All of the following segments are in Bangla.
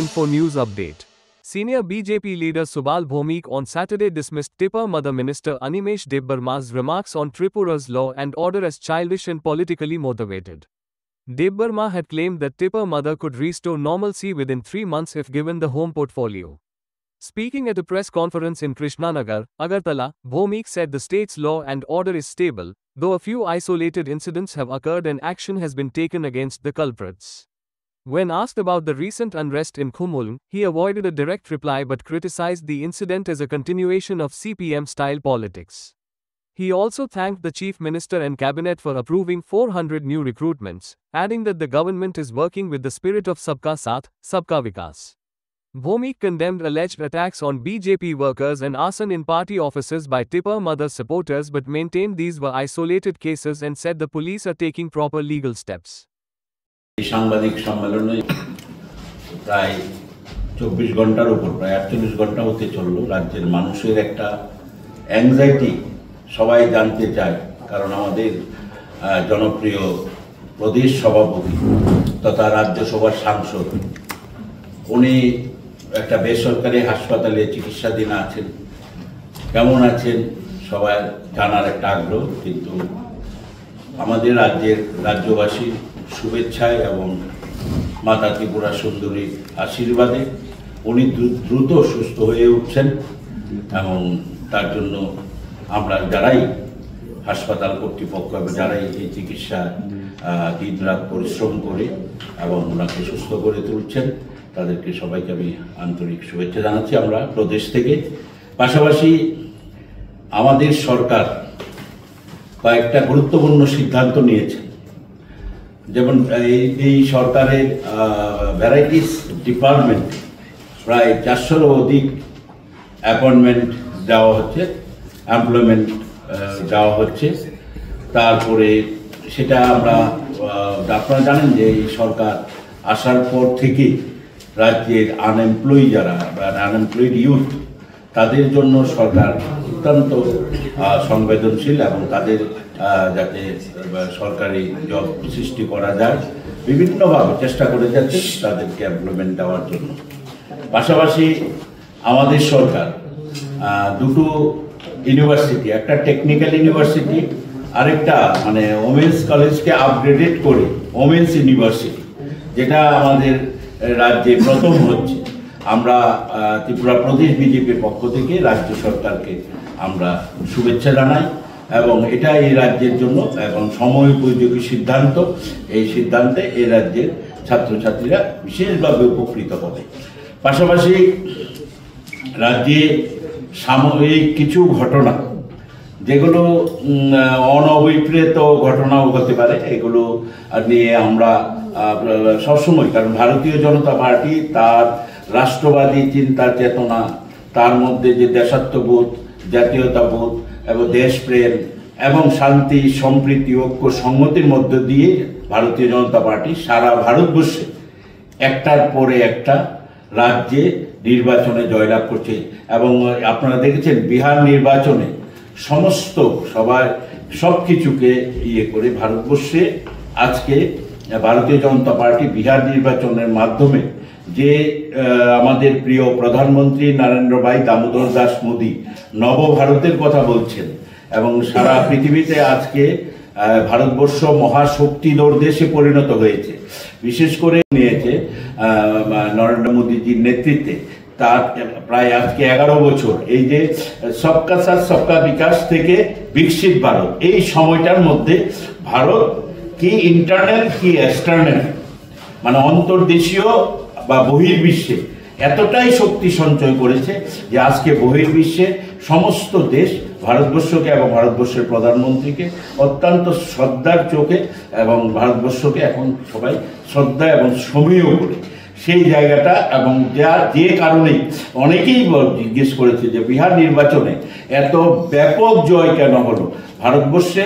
Info News Update. Senior BJP leader Subal Bhomik on Saturday dismissed Tipper Mother Minister Animesh Debbarma's remarks on Tripura's law and order as childish and politically motivated. Debbarma had claimed that Tipper Mother could restore normalcy within 3 months if given the home portfolio. Speaking at a press conference in Krishnanagar, Agartala, Bhomik said the state's law and order is stable, though a few isolated incidents have occurred and action has been taken against the culprits. When asked about the recent unrest in Khumulm, he avoided a direct reply but criticized the incident as a continuation of CPM-style politics. He also thanked the Chief Minister and Cabinet for approving 400 new recruitments, adding that the government is working with the spirit of Sabka Saath, Sabka Vikas. Bhomik condemned alleged attacks on BJP workers and arson in party offices by Tipper Mother supporters but maintained these were isolated cases and said the police are taking proper legal steps. সাংবাদিক সম্মেলনে প্রায় 24 ঘন্টার উপর প্রায় 48 ঘন্টা হতে চলল। রাজ্যের মানুষের একটা অ্যাংজাইটি সবাই জানতে চায়, কারণ আমাদের জনপ্রিয় প্রদেশ সভাপতি তথা রাজ্যসভার সাংসদ উনি একটা বেসরকারি হাসপাতালে চিকিৎসাধীন আছেন। কেমন আছেন সবাই জানার একটা আগ্রহ, কিন্তু আমাদের রাজ্যবাসী শুভেচ্ছায় এবং মাতা ত্রিপুরা সুন্দরীর আশীর্বাদে উনি দ্রুত সুস্থ হয়ে উঠছেন এবং তার জন্য আমরা যারাই হাসপাতাল কর্তৃপক্ষ এবং যারাই এই চিকিৎসা দিনরাত পরিশ্রম করে এবং ওনাকে সুস্থ করে তুলছেন তাদেরকে সবাইকে আমি আন্তরিক শুভেচ্ছা জানাচ্ছি আমরা প্রদেশ থেকে। পাশাপাশি আমাদের সরকার কয়েকটা গুরুত্বপূর্ণ সিদ্ধান্ত নিয়েছে, যেমন এই সরকারের ভ্যারাইটিস ডিপার্টমেন্ট প্রায় 400-এরও অধিক অ্যাপয়েন্টমেন্ট দেওয়া হচ্ছে, এমপ্লয়মেন্ট দেওয়া হচ্ছে। তারপরে সেটা আপনারা জানেন যে এই সরকার আসার পর থেকে রাজ্যের আনএমপ্লয়ি যারা আনএমপ্লয়েড ইউথ তাদের জন্য সরকার অত্যন্ত সংবেদনশীল এবং তাদের যাতে সরকারি জব সৃষ্টি করা যায় বিভিন্নভাবে চেষ্টা করে যাচ্ছে তাদেরকে এমপ্লয়মেন্ট দেওয়ার জন্য। পাশাপাশি আমাদের সরকার দুটো ইউনিভার্সিটি, একটা টেকনিক্যাল ইউনিভার্সিটি আরেকটা ওমেন্স কলেজকে আপগ্রেডেড করে ওমেন্স ইউনিভার্সিটি, যেটা আমাদের রাজ্যে প্রথম হচ্ছে। আমরা ত্রিপুরা প্রদেশ বিজেপির পক্ষ থেকে রাজ্য সরকারকে আমরা শুভেচ্ছা জানাই এবং এটা এই রাজ্যের জন্য এবং সময়োপযোগী সিদ্ধান্ত। এই সিদ্ধান্তে এই রাজ্যের ছাত্রছাত্রীরা বিশেষভাবে উপকৃত হবে। পাশাপাশি রাজ্যে সাময়িক কিছু ঘটনা যেগুলো অনভিপ্রেত ঘটনাও হতে পারে, এগুলো নিয়ে আমরা সবসময়, কারণ ভারতীয় জনতা পার্টি তার রাষ্ট্রবাদী চিন্তা চেতনা, তার মধ্যে যে দেশাত্মবোধ, জাতীয়তাবোধ এবং দেশপ্রেম এবং শান্তি সম্প্রীতি ঐক্য সংহতির মধ্য দিয়ে ভারতীয় জনতা পার্টি সারা ভারতবর্ষে একটার পরে একটা রাজ্যে নির্বাচনে জয়লাভ করছে। এবং আপনারা দেখেছেন বিহার নির্বাচনে সমস্ত সব কিছুকে করে ভারতবর্ষে আজকে ভারতীয় জনতা পার্টি বিহার নির্বাচনের মাধ্যমে যে আমাদের প্রিয় প্রধানমন্ত্রী নরেন্দ্র ভাই দামোদর দাস মোদী নবভারতের কথা বলছেন এবং সারা পৃথিবীতে আজকে ভারতবর্ষ মহাশক্তিধর দেশে পরিণত হয়েছে। বিশেষ করে নিয়েছে নরেন্দ্র মোদীজির নেতৃত্বে তার প্রায় আজকে 11 বছর এই যে সবকা সাথ সবকা বিকাশ থেকে বিকশিত ভারত, এই সময়টার মধ্যে ভারত কি ইন্টারনাল কি এক্সটার্নাল অন্তর্দেশীয় বা বহির্বিশ্বে এতটাই শক্তি সঞ্চয় করেছে যে আজকে বহির্বিশ্বে সমস্ত দেশ ভারতবর্ষকে এবং ভারতবর্ষের প্রধানমন্ত্রীকে অত্যন্ত শ্রদ্ধার চোখে এবং ভারতবর্ষকে এখন সবাই শ্রদ্ধা এবং সমীহ করে সেই জায়গাটা। এবং যে কারণেই অনেকেই জিজ্ঞেস করেছে যে বিহার নির্বাচনে এত ব্যাপক জয় কেন হলো। ভারতবর্ষে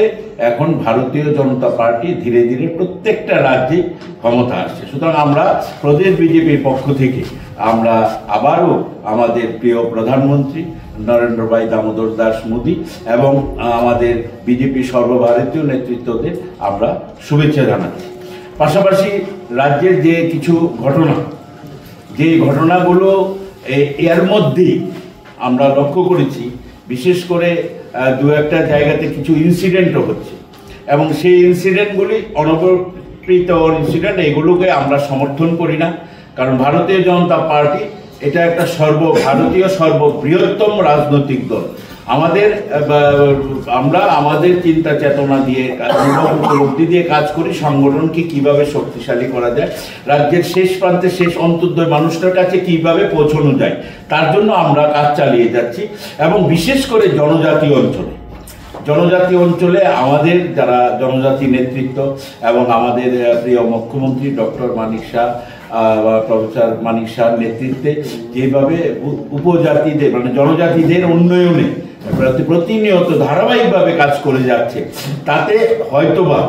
এখন ভারতীয় জনতা পার্টি ধীরে ধীরে প্রত্যেকটা রাজ্যে ক্ষমতা আসছে। সুতরাং আমরা প্রদেশ বিজেপির পক্ষ থেকে আমরা আবারও আমাদের প্রিয় প্রধানমন্ত্রী নরেন্দ্র ভাই দামোদর দাস মোদী এবং আমাদের বিজেপি সর্বভারতীয় নেতৃত্বদের আমরা শুভেচ্ছা জানাচ্ছি। পাশাপাশি রাজ্যের যে কিছু ঘটনা যে ঘটনাগুলো এর মধ্যেই আমরা লক্ষ্য করেছি, বিশেষ করে দু একটা জায়গাতে কিছু ইনসিডেন্টও হচ্ছে, এবং সেই ইনসিডেন্টগুলি অনবরত ইনসিডেন্ট, এগুলোকে আমরা সমর্থন করি না। কারণ ভারতীয় জনতা পার্টি এটা একটা ভারতীয় সর্ববৃহত্তম রাজনৈতিক দল। আমরা আমাদের চিন্তা চেতনা দিয়ে, উপলব্ধি দিয়ে কাজ করি সংগঠনকে কিভাবে শক্তিশালী করা যায়, রাজ্যের শেষ প্রান্তে শেষ অন্তর্দয় মানুষটার কাছে কিভাবে পৌঁছানো যায়, তার জন্য আমরা কাজ চালিয়ে যাচ্ছি। এবং বিশেষ করে জনজাতি অঞ্চলে আমাদের যারা জনজাতি নেতৃত্ব এবং আমাদের প্রিয় মুখ্যমন্ত্রী ডক্টর মানিক শাহ বা প্রফেসর মানিক শাহর নেতৃত্বে যেভাবে উপজাতিদের মানে জনজাতিদের উন্নয়নে প্রতিনিয়ত ধারাবাহিকভাবে কাজ করে যাচ্ছে, তাতে হয়তোবা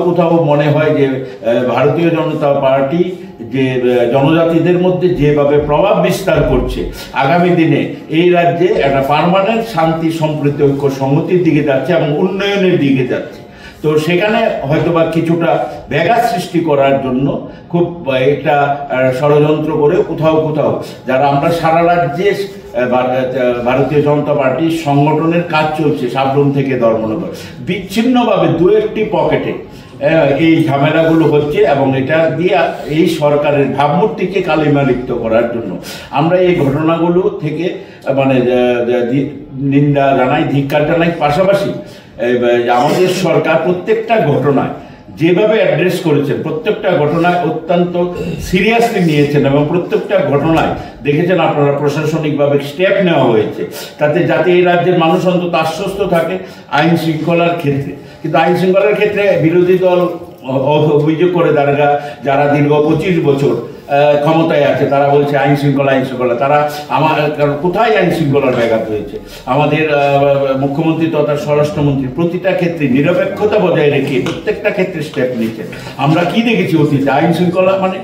কোথাও মনে হয় যে ভারতীয় জনতা পার্টি যে জনজাতিদের মধ্যে যেভাবে প্রভাব বিস্তার করছে, আগামী দিনে এই রাজ্যে একটা পার্মানেন্ট শান্তি, সম্প্রীতি, ঐক্য, সংহতির দিকে যাচ্ছে এবং উন্নয়নের দিকে যাচ্ছে। তো সেখানে হয়তোবা কিছুটা ব্যাঘাত সৃষ্টি করার জন্য খুব একটা ষড়যন্ত্র করে কোথাও যারা আমরা সারা রাজ্যে ভারতীয় জনতা পার্টির সংগঠনের কাজ চলছে সাবরুম থেকে ধর্মনগর, বিচ্ছিন্নভাবে দু একটি পকেটে এই ঝামেলাগুলো হচ্ছে, এবং এটা দিয়ে এই সরকারের ভাবমূর্তিকে কালিমালিপ্ত করার জন্য আমরা এই ঘটনাগুলো থেকে মানে নিন্দা জানাই, ধিক্কার জানাই। পাশাপাশি আমাদের সরকার প্রত্যেকটা ঘটনায় যেভাবে অ্যাড্রেস করেছেন, প্রত্যেকটা ঘটনায় অত্যন্ত সিরিয়াসলি নিয়েছেন, এবং প্রত্যেকটা ঘটনায় দেখেছেন আপনারা প্রশাসনিকভাবে স্টেপ নেওয়া হয়েছে তাতে যাতে এই রাজ্যের মানুষ অন্তত আশ্বস্ত থাকে আইন শৃঙ্খলার ক্ষেত্রে। কিন্তু আইন শৃঙ্খলার ক্ষেত্রে বিরোধী দল অভিযোগ করে যারা দীর্ঘ 25 বছর ক্ষমতায় আছে তারা বলছে আইন শৃঙ্খলা। তারা কোথায় আইন শৃঙ্খলার ব্যাঘাত হয়েছে? আমাদের মুখ্যমন্ত্রী তথা স্বরাষ্ট্রমন্ত্রী প্রতিটা ক্ষেত্রে নিরপেক্ষতা বজায় রেখে প্রত্যেকটা ক্ষেত্রে স্টেপ নিচ্ছেন। আমরা কি দেখেছি অতীতে? আইন শৃঙ্খলা মানে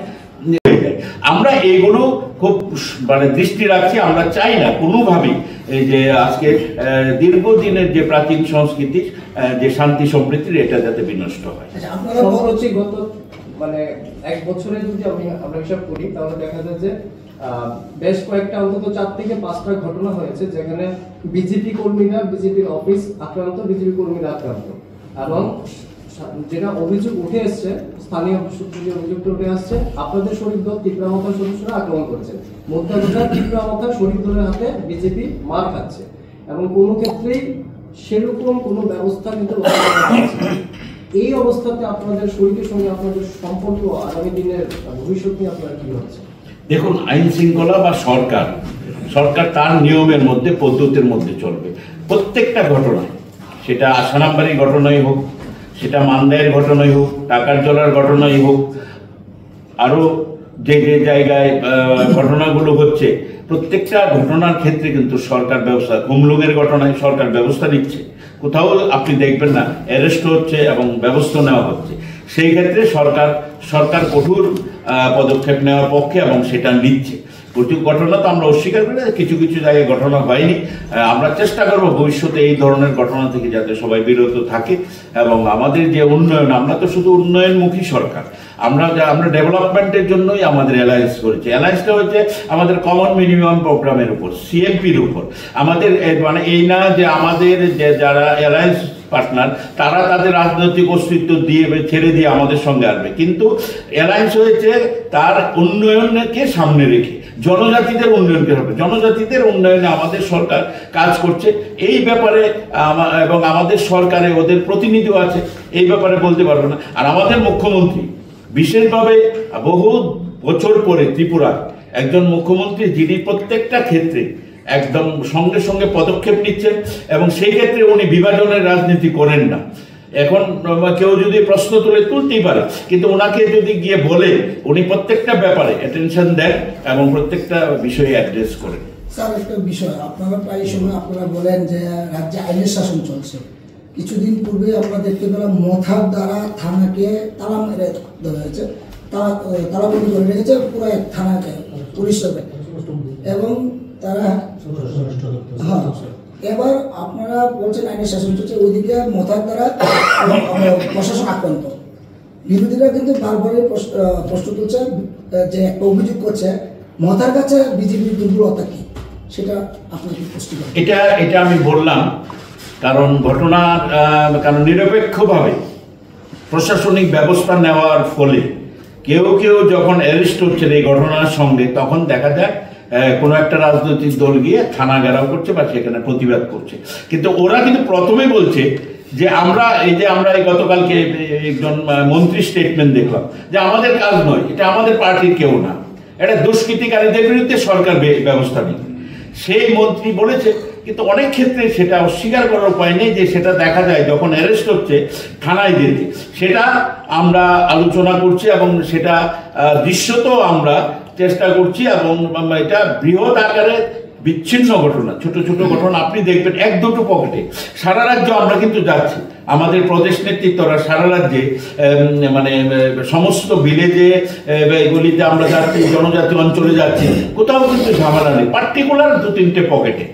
আমরা এগুলো খুব মানে দৃষ্টি রাখছি। আমরা চাই না কোনোভাবেই এই যে আজকে দীর্ঘদিনের যে প্রাচীন সংস্কৃতি, যে শান্তি সম্প্রীতির, এটা যাতে বিনষ্ট হয়। গত মানে এক বছরে যদি আমরা হিসাব করি তাহলে দেখা যায় যে বেশ কয়েকটা অন্তত 4 থেকে 5টা ঘটনা হয়েছে যেখানে বিজেপির অফিস আক্রান্ত, বিজেপি কর্মীরা আক্রান্ত, এবং যেটা অভিযোগ উঠে এসছে, স্থানীয় সূত্রে যে অভিযোগটা উঠে আসছে, আপনাদের শরীর দল তীব্রামথার সদস্যরা আক্রমণ করেছে। মোদ্দা কথা, তীব্রামথার শরীর দলের হাতে বিজেপি মার খাচ্ছে, এবং কোনো ক্ষেত্রেই সেরকম কোনো ব্যবস্থা কিন্তু এই অবস্থাতে আপনাদের শরীরের সঙ্গে আপনাদের সম্পর্ক আগামী দিনের ভবিষ্যৎ নিয়ে আপনারা কি হচ্ছে? দেখুন, আইন শৃঙ্খলা বা সরকার তার নিয়মের মধ্যে, পদ্ধতির মধ্যে চলবে। প্রত্যেকটা ঘটনায়, সেটা আশানাম্বারির ঘটনাই হোক, সেটা মান্দায়ের ঘটনাই হোক, টাকার জলার ঘটনাই হোক, আরও যে জায়গায় ঘটনাগুলো হচ্ছে, প্রত্যেকটা ঘটনার ক্ষেত্রে কিন্তু সরকার ব্যবস্থা, হুমলুঙের ঘটনায় সরকার ব্যবস্থা নিচ্ছে। কোথাও আপনি দেখবেন না অ্যারেস্ট হচ্ছে এবং ব্যবস্থা নেওয়া হচ্ছে। সেই ক্ষেত্রে সরকার কঠোর পদক্ষেপ নেওয়ার পক্ষে, এবং সেটা নিচ্ছে। প্রচুর ঘটনা তো আমরা অস্বীকার করি, কিছু জায়গায় ঘটনা হয়নি। আমরা চেষ্টা করব ভবিষ্যতে এই ধরনের ঘটনা থেকে যাতে সবাই বিরত থাকে, এবং আমাদের যে উন্নয়ন, আমরা তো শুধু উন্নয়নমুখী সরকার, আমরা ডেভেলপমেন্টের জন্যই আমাদের অ্যালায়েন্স করেছি। অ্যালায়েন্সটা হচ্ছে আমাদের কমন মিনিমাম প্রোগ্রামের উপর, সিএমপির উপর। আমাদের মানে এই না যে আমাদের যে যারা অ্যালায়েন্স পার্টনার তারা তাদের রাজনৈতিক অস্তিত্ব ছেড়ে দিয়ে আমাদের সঙ্গে আসবে, কিন্তু অ্যালায়েন্স হয়েছে তার উন্নয়নকে সামনে রেখে জনজাতিদের উন্নয়নকে হবে। জনজাতিদের উন্নয়নে আমাদের সরকার কাজ করছে এই ব্যাপারে, এবং আমাদের সরকারে ওদের প্রতিনিধিও আছে, এই ব্যাপারে বলতে পারবো না। আর আমাদের মুখ্যমন্ত্রী বিশেষভাবে বহু বছর পরে ত্রিপুরা একজন মুখ্যমন্ত্রী যিনি প্রত্যেকটা ক্ষেত্রে একদম সঙ্গে পদক্ষেপ নিচ্ছেন, এবং সেই ক্ষেত্রে উনি বিভাজনের রাজনীতি করেন না। এখন কেউ যদি প্রশ্ন তুলতেই পারে, কিন্তু ওনাকে যদি গিয়ে বলে উনি প্রত্যেকটা ব্যাপারে অ্যাটেনশন দেন এবং প্রত্যেকটা বিষয়ে অ্যাড্রেস করেন। স্যার, একটা বিষয় আপনারা প্রায় সময় আপনারা বলেন যে রাজ্যে আইনের শাসন চলছে। কিছুদিন পূর্বে আমরা দেখতে পেলাম মথার দ্বারা থানাকে তালা মেরে দেওয়া হয়েছে, তালাবন্দি করে রেখেছে পুরো এক থানাকে পুলিশ, এবং তারা হ্যাঁ, এবার আপনারা বলছেন আইনের শাসন চলছে, ওইদিকে মথার দ্বারা প্রশাসন আক্রান্ত। বিরোধীরা কিন্তু বারবারই প্রশ্ন তুলছে, যে একটা অভিযোগ করছে মথার কাছে বিজেপির দুর্বলতা কি, সেটা আপনাকে প্রশ্ন করেন। এটা আমি বললাম, কারণ কারণ নিরপেক্ষভাবে প্রশাসনিক ব্যবস্থা নেওয়ার ফলে কেউ যখন অ্যারেস্ট হচ্ছে এই ঘটনার সঙ্গে, তখন দেখা যায় কোনো একটা রাজনৈতিক দল গিয়ে থানা ঘেরাও করছে বা সেখানে প্রতিবাদ করছে। কিন্তু ওরা কিন্তু প্রথমেই বলছে যে আমরা এই গতকালকে একজন মন্ত্রী স্টেটমেন্ট দেখলাম যে আমাদের কাজ নয়, এটা আমাদের পার্টির কেউ না, এটা দুষ্কৃতিকারীদের বিরুদ্ধে সরকার ব্যবস্থা নেবে, সেই মন্ত্রী বলেছে। কিন্তু অনেক ক্ষেত্রে সেটা অস্বীকার করার উপায় নেই যে সেটা দেখা যায় যখন অ্যারেস্ট হচ্ছে থানায় যেতে, সেটা আমরা আলোচনা করছি এবং সেটা দৃশ্যত আমরা চেষ্টা করছি। এবং এটা বৃহৎ আকারে বিচ্ছিন্ন ঘটনা, ছোট ছোট ঘটনা আপনি দেখবেন এক দুটো পকেটে। সারা রাজ্য আমরা কিন্তু যাচ্ছি, আমাদের প্রদেশ নেতৃত্বরা সারা রাজ্যে মানে সমস্ত ভিলেজে এগুলিতে আমরা যাচ্ছি, জনজাতি অঞ্চলে যাচ্ছি, কোথাও কিন্তু ঝামেলা নেই, পার্টিকুলার 2-3টে পকেটে।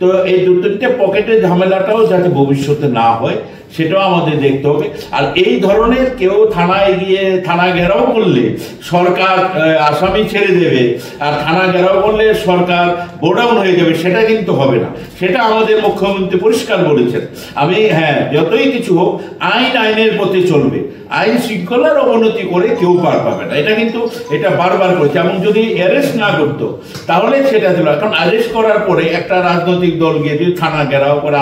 তো এই 2-3টে পকেটে ঝামেলাটাও যাতে ভবিষ্যতে না হয় সেটাও আমাদের দেখতে হবে। আর এই ধরনের কেউ থানায় গিয়ে থানা ঘেরাও করলে সরকার আসামি ছেড়ে দেবে, আর থানা ঘেরাও করলে সরকার বোডাউন হয়ে যাবে, সেটা কিন্তু হবে না। সেটা আমাদের মুখ্যমন্ত্রী পরিষ্কার বলেছেন। যতই কিছু হোক আইনের পথে চলবে, আইন শৃঙ্খলার অবনতি করে কেউ পার পাবে না, এটা বারবার করেছে। এবং যদি অ্যারেস্ট না করতো তাহলে সেটা ছিল। এখন অ্যারেস্ট করার পরে একটা রাজনৈতিক দল গিয়ে যদি থানা ঘেরাও করে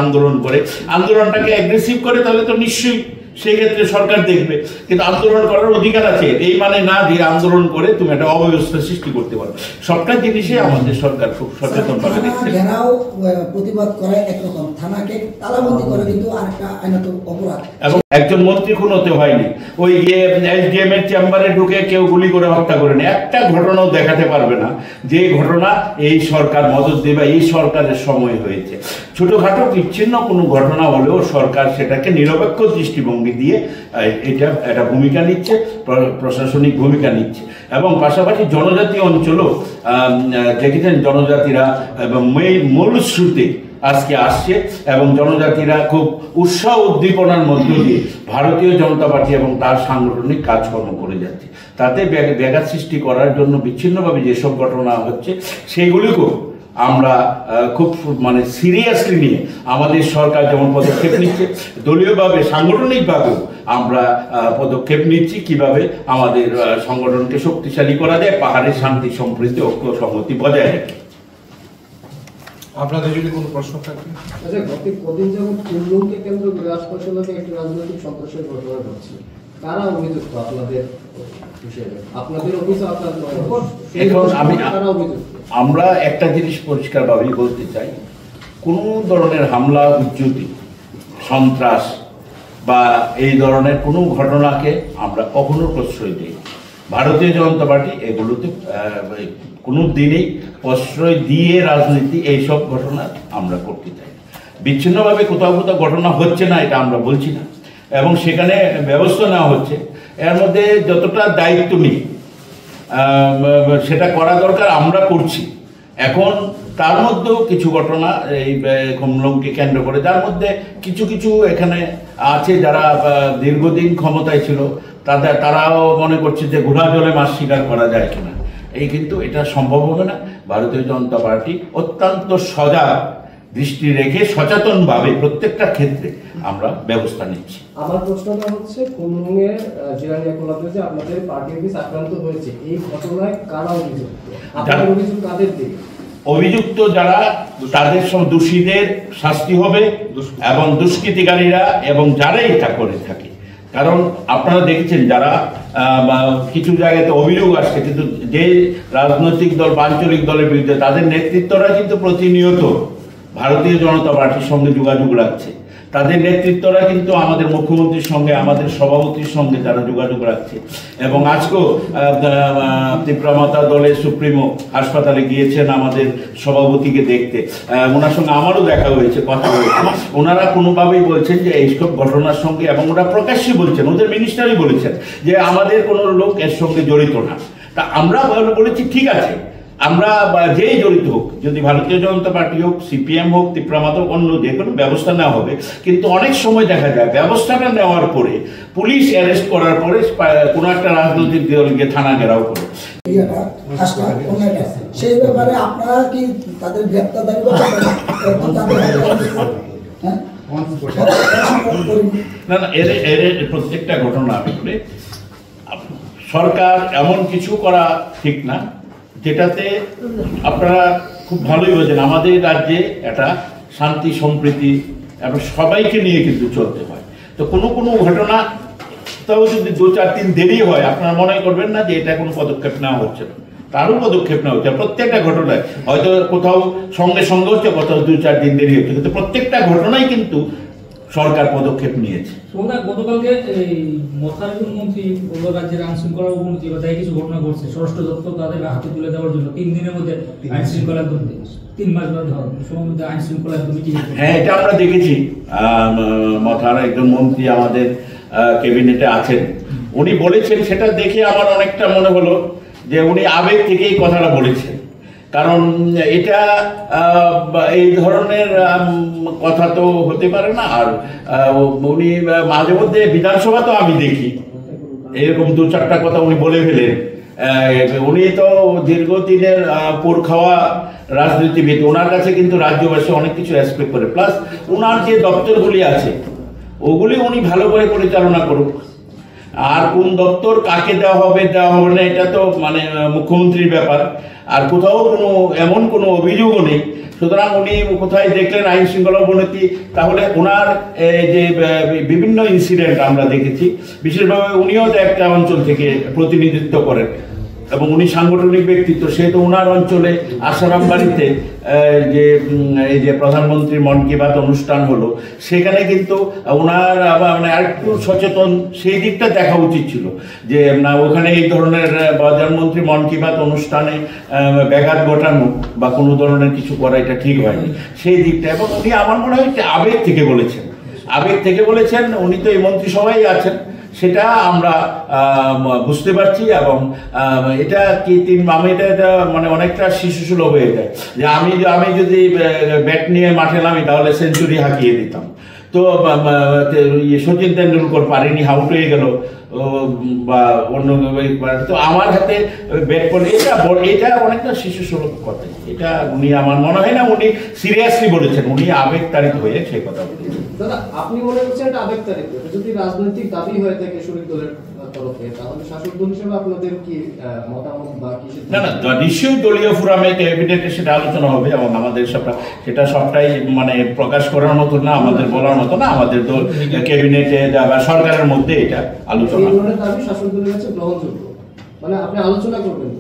আন্দোলনটাকে অ্যাগ্রেসিভ করে, তাহলে তো নিশ্চয়ই সেই ক্ষেত্রে সরকার দেখবে। কিন্তু আন্দোলন করার অধিকার আছে, এই মানে না যে আন্দোলন করে তুমি একটা অব্যবস্থা সৃষ্টি করতে পারো। সবটা জিনিসে আমাদের সরকার খুব সচেতন ভাবে দেখছে। ঘেরাও প্রতিবাদ করে একরকম, থানাকে তালাবন্দি করে কিন্তু আরেকটা আইনত অপরাধ। এবং একজন মন্ত্রী খুন হতে হয়নি, ওই এসডিএম এর চেম্বারে ঢুকে কেউ গুলি করে হত্যা করেনি। একটা ঘটনাও দেখাতে পারবে না যে ঘটনা এই সরকার মদত দেবে, এই সরকারের সময় হয়েছে। ছোটখাটো বিচ্ছিন্ন কোনো ঘটনা হলেও সরকার সেটাকে নিরপেক্ষ দৃষ্টিভঙ্গি দিয়ে এটা একটা ভূমিকা নিচ্ছে, প্রশাসনিক ভূমিকা নিচ্ছে। এবং পাশাপাশি জনজাতি অঞ্চলও দেখেছেন, জনজাতিরা এবং মূল স্রোতে আজকে আসছে এবং জনজাতিরা খুব উৎসাহ উদ্দীপনার মধ্য দিয়ে ভারতীয় জনতা পার্টি এবং তার সাংগঠনিক কাজকর্ম করে যাচ্ছে। তাতে ব্যাঘাত সৃষ্টি করার জন্য বিচ্ছিন্নভাবে যেসব ঘটনা হচ্ছে সেইগুলিকেও আমরা খুব সিরিয়াসলি নিয়ে আমাদের সরকার যেমন পদক্ষেপ নিচ্ছে, দলীয়ভাবে সাংগঠনিকভাবেও আমরা পদক্ষেপ নিচ্ছি কিভাবে আমাদের সংগঠনকে শক্তিশালী করা যায়, পাহাড়ের শান্তি সম্প্রীতি ঐক্য সংহতি বজায় রাখে। আপনাদের যদি কোনো প্রশ্ন থাকে। আচ্ছা, গত কদিন যেমন কুল্লুকে কেন্দ্র করে হাসপাতালে একটি রাজনৈতিক সন্ত্রাসের ঘটনা ঘটছে, কারা অভিযুক্ত আপনাদের হিসেবে? আপনাদের অফিসে আমরা একটা জিনিস পরিষ্কারভাবেই বলতে চাই, কোনো ধরনের হামলা, উজ্জুতি, সন্ত্রাস বা এই ধরনের কোনো ঘটনাকে আমরা কখনো প্রশ্রয় দিই। ভারতীয় জনতা পার্টি এগুলোতে কোনো দিনেই প্রশ্রয় দিয়ে রাজনীতি এইসব ঘটনা আমরা করতে চাই। বিচ্ছিন্নভাবে কোথাও ঘটনা হচ্ছে না এটা আমরা বলছি না, এবং সেখানে ব্যবস্থা নেওয়া হচ্ছে। এর মধ্যে যতটা দায়িত্ব নিই সেটা করা দরকার আমরা করছি। এখন তার মধ্যেও কিছু ঘটনা এই খুমলুংকে কেন্দ্র করে, যার মধ্যে কিছু এখানে আছে যারা দীর্ঘদিন ক্ষমতায় ছিল, তারাও মনে করছে যে ঘোড়া জলে মাছ শিকার করা যায় কিনা। কিন্তু এটা সম্ভব হবে না। ভারতীয় জনতা পার্টি অত্যন্ত সজাগ দৃষ্টি রেখে সচেতনভাবে প্রত্যেকটা ক্ষেত্রে আমরা ব্যবস্থা নিচ্ছি। আমার প্রশ্নটা হচ্ছে, খুমলুঙের জিরানি একলাতে যে আপনাদের পার্টি অফিস আক্রান্ত হয়েছে, এই ঘটনায় কারা অভিযুক্ত? আপনাদের অভিযোগ কাদের দিকে? অভিযুক্ত যারা তাদের সব দোষীদের শাস্তি হবে, এবং দুষ্কৃতিকারীরা এবং যারাই তা করে থাকে। কারণ আপনারা দেখেছেন যারা কিছু জায়গাতে অভিযোগ আসছে, কিন্তু যে রাজনৈতিক দল বা আঞ্চলিক দলের বিরুদ্ধে তাদের নেতৃত্বরা কিন্তু প্রতিনিয়ত ভারতীয় জনতা পার্টির সঙ্গে যোগাযোগ রাখছে। তাদের নেতৃত্বরা কিন্তু আমাদের মুখ্যমন্ত্রীর সঙ্গে, আমাদের সভাপতির সঙ্গে তারা যোগাযোগ রাখছে। এবং আজকেও তীব্রমাতা দলের সুপ্রিমো হাসপাতালে গিয়েছেন আমাদের সভাপতিকে দেখতে, ওনার সঙ্গে আমারও দেখা হয়েছে, কথা হয়েছে। ওনারা কোনোভাবেই বলছেন যে এইসব ঘটনার সঙ্গে, এবং ওরা প্রকাশ্যে বলছেন, ওদের মিনিস্টারই বলেছেন যে আমাদের কোনো লোক এর সঙ্গে জড়িত না। তা আমরা বলেছি ঠিক আছে, আমরা যেই জড়িত হোক, যদি ভারতীয় জনতা পার্টি হোক, সিপিএম হোক, ত্রিপুরা হোক, অন্য যে কোনো ব্যবস্থা নেওয়া হবে। কিন্তু অনেক সময় দেখা যায় ব্যবস্থাটা নেওয়ার পরে পুলিশ অ্যারেস্ট করার পরে কোনো একটা রাজনৈতিক দলকে থানা ঘেরাও করে। সেই ব্যাপারে আপনারা কি তাদের গ্রেপ্তার দাবি না না, এর প্রত্যেকটা ঘটনা আমি বলি, সরকার এমন কিছু করা ঠিক না যেটাতে আপনারা খুব ভালোই বোঝেন আমাদের রাজ্যে একটা শান্তি সম্প্রীতি এবং সবাইকে নিয়ে কিন্তু চলতে হয়। তো কোনো কোনো ঘটনা তাও যদি 2-4 দিন দেরি হয়, আপনারা মনে করবেন না যে এটা কোনো পদক্ষেপ নেওয়া হচ্ছে না, তারও পদক্ষেপ নেওয়া হচ্ছে। প্রত্যেকটা ঘটনায় হয়তো কোথাও সঙ্গে সঙ্গে হচ্ছে, কোথাও 2-4 দিন দেরি হচ্ছে, কিন্তু প্রত্যেকটা ঘটনায় কিন্তু সরকার পদক্ষেপ নিয়েছে। গতকালকে এই মথার মন্ত্রী রাজ্যের আইন শৃঙ্খলার অবনতি বা যাই কিছু ঘটনা ঘটছে, স্বরাষ্ট্র দপ্তর তাদের হাতে তুলে দেওয়ার জন্য 3 দিনের মধ্যে আইন শৃঙ্খলা একদম 3 মাস বা সময়ের মধ্যে আইন শৃঙ্খলা একদম। হ্যাঁ, এটা আমরা দেখেছি। মথার একজন মন্ত্রী আমাদের ক্যাবিনেটে আছেন, উনি বলেছেন, সেটা দেখে আমার অনেকটা মনে হলো যে উনি আবেগ থেকে এই কথাটা বলেছেন। কারণ এটা এই ধরনের কথা তো হতে পারে না। আর উনি মাঝে মধ্যে বিধানসভা তো আমি দেখি এরকম 2-4টা কথা উনি বলে ফেলেন। উনি তো দীর্ঘদিনের পোর খাওয়া রাজনীতিবিদ, ওনার কাছে কিন্তু রাজ্যবাসী অনেক কিছু এক্সপেক্ট করে। প্লাস ওনার যে দপ্তরগুলি আছে ওগুলি উনি ভালো করে পরিচালনা করুক। আর কোন দপ্তর কাকে দেওয়া হবে না এটা তো মানে মুখ্যমন্ত্রীর ব্যাপার। আর কোথাও এমন কোনো অভিযোগও নেই। সুতরাং উনি কোথায় দেখলেন আইন শৃঙ্খলা অবনতি, তাহলে ওনার যে বিভিন্ন ইনসিডেন্ট আমরা দেখেছি, বিশেষভাবে উনিও তো একটা অঞ্চল থেকে প্রতিনিধিত্ব করেন এবং উনি সাংগঠনিক ব্যক্তিত্ব, সেহেতু ওনার অঞ্চলে আসারাম বাড়িতে এই যে প্রধানমন্ত্রীর মন কি বাত অনুষ্ঠান হলো, সেখানে কিন্তু ওনার মানে আরেকটু সচেতন সেই দিকটা দেখা উচিত ছিল যে না, ওখানে এই ধরনের প্রধানমন্ত্রী মন কি বাত অনুষ্ঠানে ব্যাঘাত ঘটানো বা কোনো ধরনের কিছু করা এটা ঠিক হয়নি সেই দিকটা। এবং উনি আমার মনে হয় আবেগ থেকে বলেছেন, উনি তো এই মন্ত্রিসভায় আছেন, সেটা আমরা বুঝতে পারছি। এবং এটা কি আমি এটা মানে অনেকটা শিশুসুলভ হয়ে যায় যে আমি যদি ব্যাট নিয়ে মাঠে নামি তাহলে সেঞ্চুরি হাঁকিয়ে দিতাম। তো সচিন তেন্ডুলকর পারেনি, আউট হয়ে গেল বা অন্য। তো আমার হাতে ব্যাট করলে এটা অনেকটা শিশুসুলভ কথা। এটা উনি আমার মনে হয় না উনি সিরিয়াসলি বলেছেন, উনি আবেগতাড়িত হয়ে সেই কথা বলেছেন। দাদা, আপনি মনে করছেন এটা আবেগতাড়িত? যদি রাজনৈতিক দাবি হয়ে থাকে শরিক দলের তরফে, তাহলে শাসক দল হিসেবে আপনাদের কি মতামত বা কি? না, নিশ্চয়ই দলীয় ফোরামে ক্যাবিনেটে সেটা আলোচনা হবে এবং আমাদের সেটা সবটাই মানে প্রকাশ করার মতো না, আমাদের বলার মতো না। আমাদের দল ক্যাবিনেটে বা সরকারের মধ্যে এটা আলোচনা। এই ধরনের দাবি শাসক দলের কাছে গ্রহণযোগ্য, মানে আপনি আলোচনা করবেন?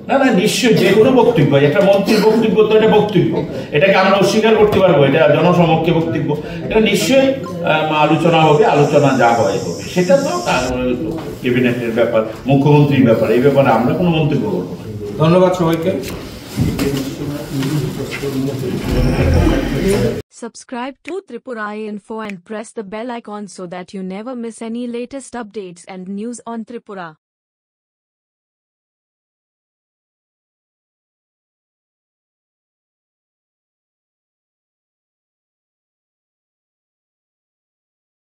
না, নিশ্চয়ই যে কোনো বক্তব্য, একটা মন্ত্রীর বক্তব্য তো এটা বক্তব্য, এটাকে আমরা অস্বীকার করতে পারবো? এটা জনসমক্ষে বক্তব্য, এটা নিশ্চয়ই আলোচনা হবে। আলোচনা যা হয় হবে, সেটা তো ক্যাবিনেটের ব্যাপার, মুখ্যমন্ত্রীর ব্যাপার। এই ব্যাপারে আমরা কোনো মন্তব্য করবো না। ধন্যবাদ সবাইকে। Subscribe to Tripura Info and press the bell icon so that you never miss any latest updates and news on Tripura.